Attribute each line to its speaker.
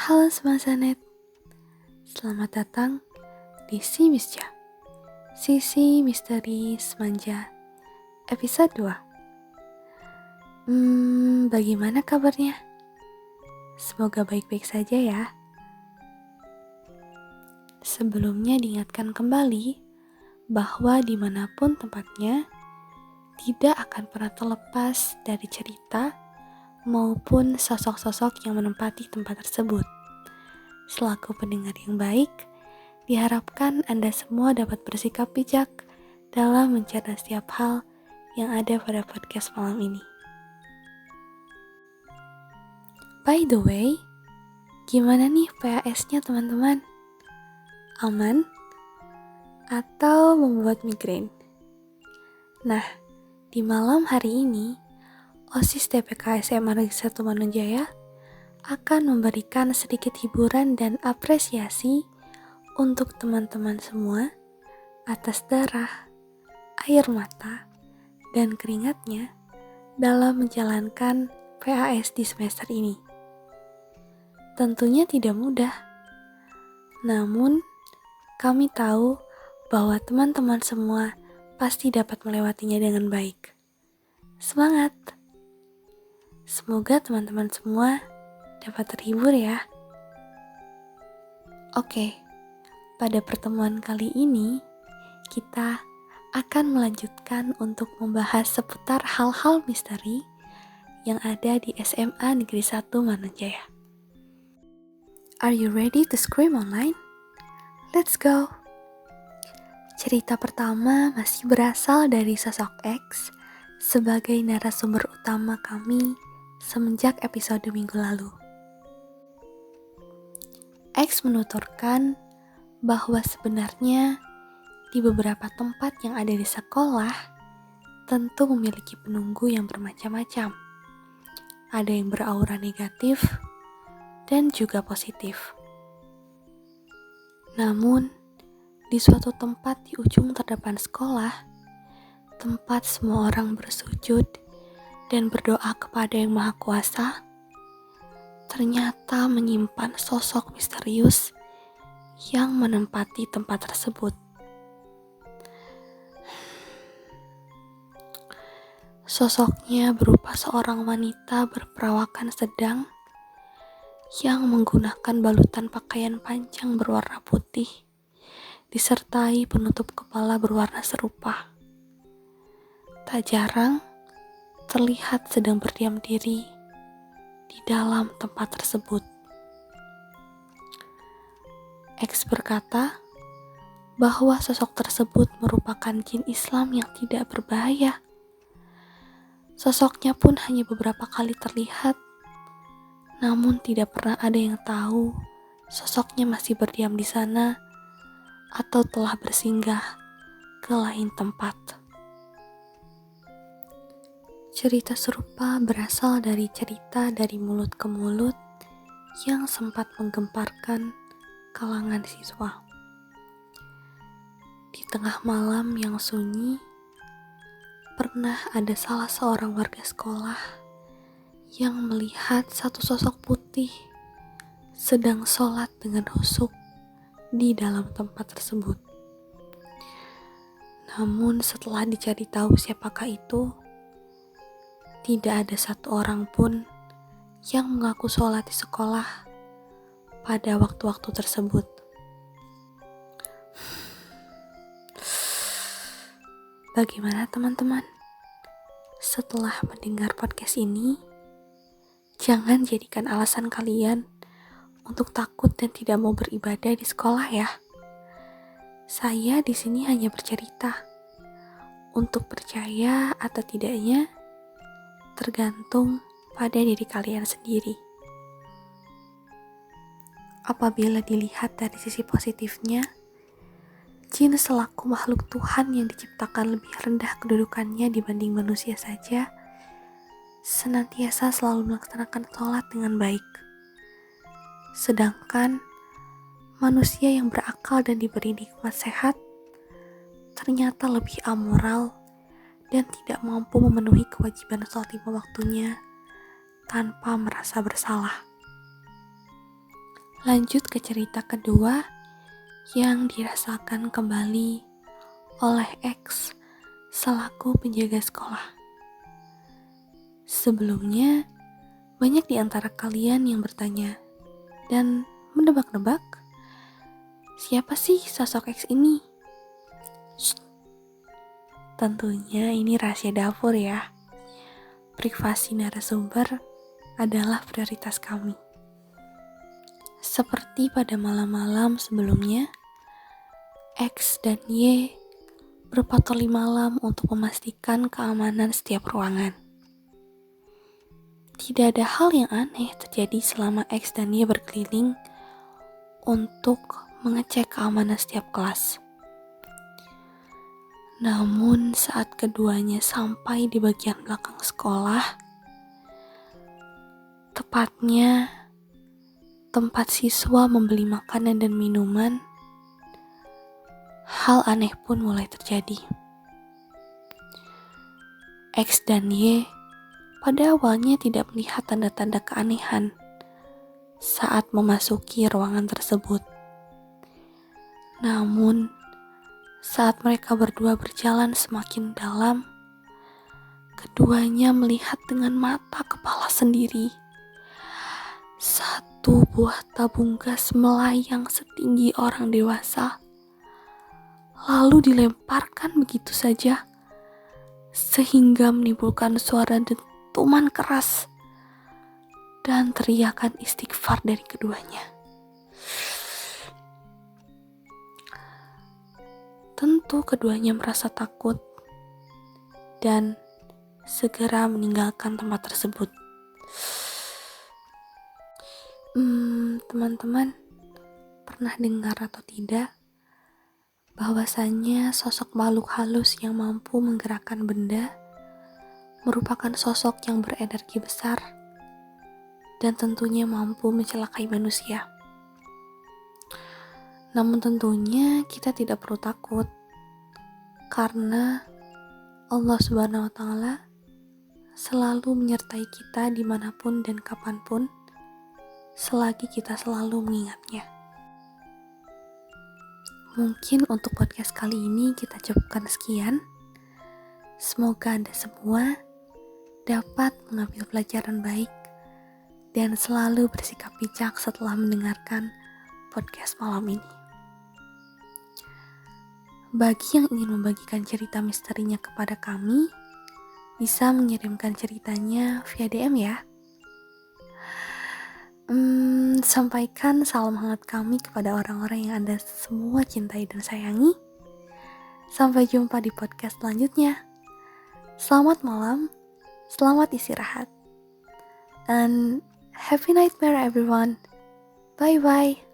Speaker 1: Halo semasa net, selamat datang di Si Misja, Sisi Misteri Semanja, episode 2. Bagaimana kabarnya? Semoga baik-baik saja ya. Sebelumnya diingatkan kembali bahwa dimanapun tempatnya, tidak akan pernah terlepas dari cerita maupun sosok-sosok yang menempati tempat tersebut. Selaku pendengar yang baik, diharapkan Anda semua dapat bersikap bijak dalam mencerna setiap hal yang ada pada podcast malam ini. By the way, gimana nih PAS-nya teman-teman? Aman? Atau membuat migrain? Nah, di malam hari ini, OSIS TPK SMA Negeri 1 Manunjaya akan memberikan sedikit hiburan dan apresiasi untuk teman-teman semua atas darah, air mata, dan keringatnya dalam menjalankan PAS di semester ini. Tentunya tidak mudah, namun kami tahu bahwa teman-teman semua pasti dapat melewatinya dengan baik. Semangat! Semoga teman-teman semua dapat terhibur ya. Oke, pada pertemuan kali ini kita akan melanjutkan untuk membahas seputar hal-hal misteri yang ada di SMA Negeri 1 Manunjaya. Are you ready to scream online? Let's go! Cerita pertama masih berasal dari sosok X sebagai narasumber utama kami semenjak episode minggu lalu. X menuturkan bahwa sebenarnya di beberapa tempat yang ada di sekolah tentu memiliki penunggu yang bermacam-macam. Ada yang beraura negatif dan juga positif. Namun, di suatu tempat di ujung terdepan sekolah, tempat semua orang bersujud dan berdoa kepada Yang Maha Kuasa, ternyata menyimpan sosok misterius yang menempati tempat tersebut. Sosoknya berupa seorang wanita berperawakan sedang yang menggunakan balutan pakaian panjang berwarna putih, disertai penutup kepala berwarna serupa. Tak jarang terlihat sedang berdiam diri di dalam tempat tersebut. X berkata bahwa sosok tersebut merupakan jin Islam yang tidak berbahaya. Sosoknya pun hanya beberapa kali terlihat, namun tidak pernah ada yang tahu sosoknya masih berdiam di sana atau telah bersinggah ke lain tempat. Cerita serupa berasal dari cerita dari mulut ke mulut yang sempat menggemparkan kalangan siswa. Di tengah malam yang sunyi, pernah ada salah seorang warga sekolah yang melihat satu sosok putih sedang sholat dengan khusyuk di dalam tempat tersebut. Namun setelah dicari tahu siapakah itu, tidak ada satu orang pun yang mengaku sholat di sekolah pada waktu-waktu tersebut. Bagaimana teman-teman? Setelah mendengar podcast ini, jangan jadikan alasan kalian untuk takut dan tidak mau beribadah di sekolah ya. Saya di sini hanya bercerita. Untuk percaya atau tidaknya tergantung pada diri kalian sendiri. Apabila dilihat dari sisi positifnya, jin selaku makhluk Tuhan yang diciptakan lebih rendah kedudukannya dibanding manusia saja, senantiasa selalu melaksanakan sholat dengan baik. Sedangkan manusia yang berakal dan diberi nikmat sehat ternyata lebih amoral dan tidak mampu memenuhi kewajiban sholat lima waktunya tanpa merasa bersalah. Lanjut ke cerita kedua yang dirasakan kembali oleh X selaku penjaga sekolah. Sebelumnya, banyak di antara kalian yang bertanya dan menebak-nebak, siapa sih sosok X ini? Shh. Tentunya ini rahasia dapur ya. Privasi narasumber adalah prioritas kami. Seperti pada malam-malam sebelumnya, X dan Y berpatroli malam untuk memastikan keamanan setiap ruangan. Tidak ada hal yang aneh terjadi selama X dan Y berkeliling untuk mengecek keamanan setiap kelas. Namun saat keduanya sampai di bagian belakang sekolah, tepatnya tempat siswa membeli makanan dan minuman, hal aneh pun mulai terjadi. X dan Y pada awalnya tidak melihat tanda-tanda keanehan saat memasuki ruangan tersebut. Namun, saat mereka berdua berjalan semakin dalam, keduanya melihat dengan mata kepala sendiri. Satu buah tabung gas melayang setinggi orang dewasa, lalu dilemparkan begitu saja, sehingga menimbulkan suara dentuman keras dan teriakan istighfar dari keduanya. Tentu keduanya merasa takut dan segera meninggalkan tempat tersebut. Teman-teman pernah dengar atau tidak bahwasannya sosok makhluk halus yang mampu menggerakkan benda merupakan sosok yang berenergi besar dan tentunya mampu mencelakai manusia. Namun tentunya kita tidak perlu takut karena Allah Subhanahu wa Ta'ala selalu menyertai kita dimanapun dan kapanpun selagi kita selalu mengingatnya. Mungkin untuk podcast kali ini kita cukupkan sekian. Semoga Anda semua dapat mengambil pelajaran baik dan selalu bersikap bijak setelah mendengarkan podcast malam ini. Bagi yang ingin membagikan cerita misterinya kepada kami, bisa mengirimkan ceritanya via DM ya. Sampaikan salam hangat kami kepada orang-orang yang Anda semua cintai dan sayangi. Sampai jumpa di podcast selanjutnya. Selamat malam, selamat istirahat, and happy nightmare everyone. Bye-bye.